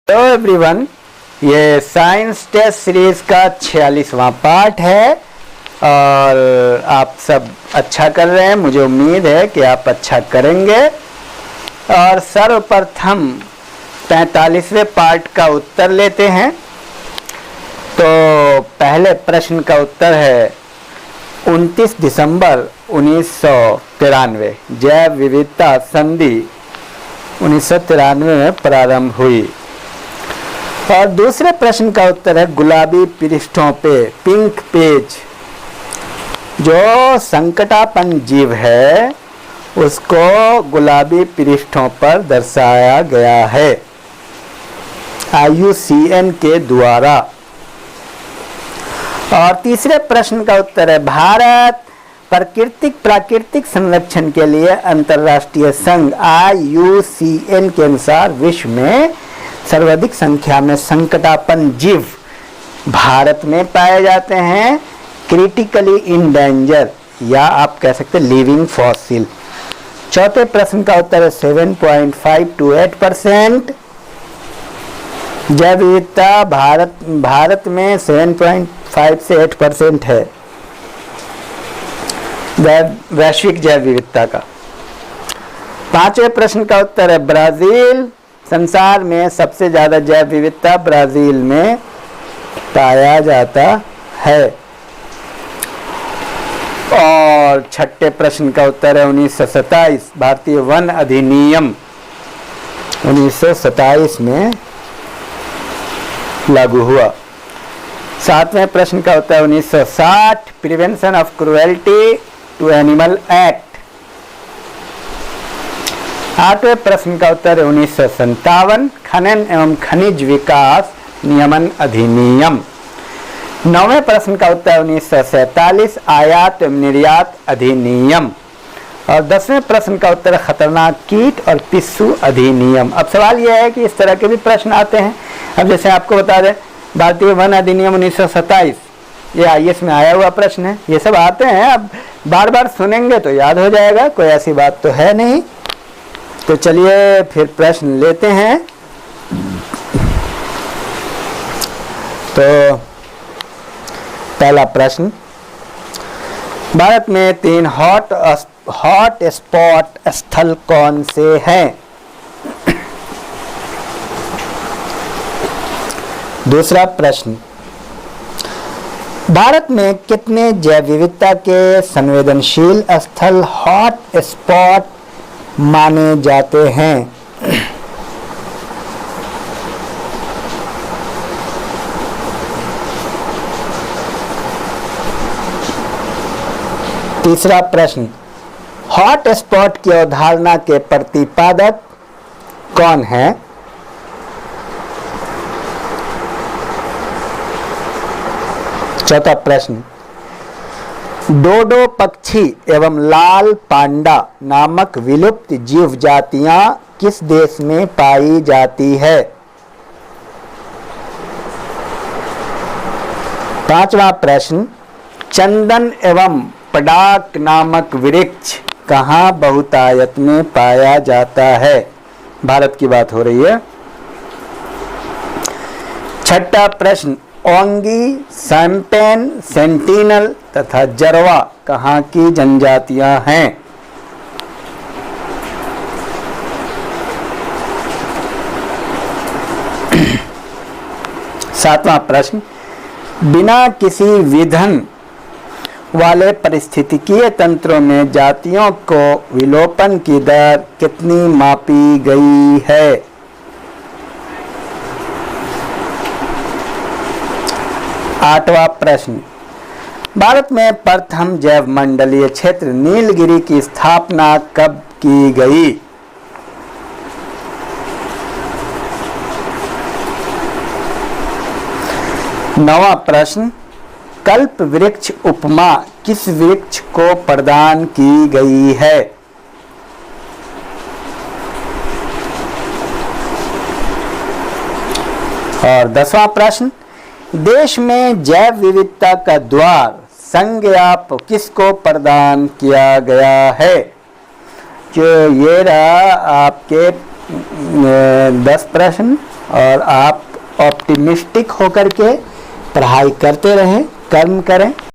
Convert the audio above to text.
Hello everyone, ये science test series का 46वां part है और आप सब अच्छा कर रहे हैं। मुझे उम्मीद है कि आप अच्छा करेंगे। और सर्वप्रथम 45वें पार्ट का उत्तर लेते हैं। तो पहले प्रश्न का उत्तर है 29 दिसंबर 1993 जैव विविधता संधि 1993 में प्रारंभ हुई। और दूसरे प्रश्न का उत्तर है गुलाबी पृष्ठों पे पिंक पेज जो संकटापन जीव है उसको गुलाबी पृष्ठों पर दर्शाया गया है IUCN के द्वारा। और तीसरे प्रश्न का उत्तर है भारत प्राकृतिक संरक्षण के लिए अंतर्राष्ट्रीय संघ IUCN के अनुसार विश्व में सर्वाधिक संख्या में संकटापन्न जीव भारत में पाए जाते हैं, क्रिटिकली इंडेंजर या आप कह सकते हैं लिविंग फॉसिल। चौथे प्रश्न का उत्तर है 7.5 to 8%। जैव विविधता भारत में 7.5 से 8% है वैश्विक जैव विविधता का। पांचवें प्रश्न का उत्तर है ब्राजील संसार में सबसे ज्यादा जैव विविधता ब्राजील में पाया जाता है। और छठे प्रश्न का उत्तर है 1927 भारतीय वन अधिनियम 1927 में लागू हुआ। सातवें प्रश्न का उत्तर 1960 prevention of cruelty to animal act. आठवें प्रश्न का उत्तर है 1957 खनन एवं खनिज विकास नियमन अधिनियम। नौवें प्रश्न का उत्तर है 1947 आयात एवं निर्यात अधिनियम। और 10वें प्रश्न का उत्तर है खतरनाक कीट और पिस्सू अधिनियम। अब सवाल यह है कि इस तरह के भी प्रश्न आते हैं। अब जैसे आपको बता दें भारतीय वन अधिनियम 1927 ये IAS में आया हुआ प्रश्न है। ये सब आते हैं, अब बार बार सुनेंगे तो याद हो जाएगा, कोई ऐसी बात तो है नहीं। तो चलिए फिर प्रश्न लेते हैं। तो पहला प्रश्न, भारत में 3 हॉट स्पॉट स्थल कौन से हैं? दूसरा प्रश्न, भारत में कितने जैव विविधता के संवेदनशील स्थल हॉट स्पॉट माने जाते हैं? तीसरा प्रश्न, हॉट स्पॉट की अवधारणा के प्रतिपादक कौन है? चौथा प्रश्न, डोडो पक्षी एवं लाल पांडा नामक विलुप्त जीव जातियां किस देश में पाई जाती है? पांचवा प्रश्न, चंदन एवं पडाक नामक वृक्ष कहाँ बहुतायत में पाया जाता है? भारत की बात हो रही है। छठा प्रश्न, ओंगी, सैम्पेन, सेंटिनल तथा जरवा कहाँ की जनजातियां हैं? सातवां प्रश्न, बिना किसी विघन वाले पारिस्थितिकीय तंत्रों में जातियों को विलोपन की दर कितनी मापी गई है? आठवां प्रश्न, भारत में प्रथम जैव मंडलीय क्षेत्र नीलगिरी की स्थापना कब की गई? नवां प्रश्न, कल्प वृक्ष उपमा किस वृक्ष को प्रदान की गई है? और 10वां प्रश्न, देश में जैव विविधता का द्वार संज्ञा किसको प्रदान किया गया है? जो ये रहा आपके 10 प्रश्न और आप ऑप्टिमिस्टिक होकर के पढ़ाई करते रहें, कर्म करें।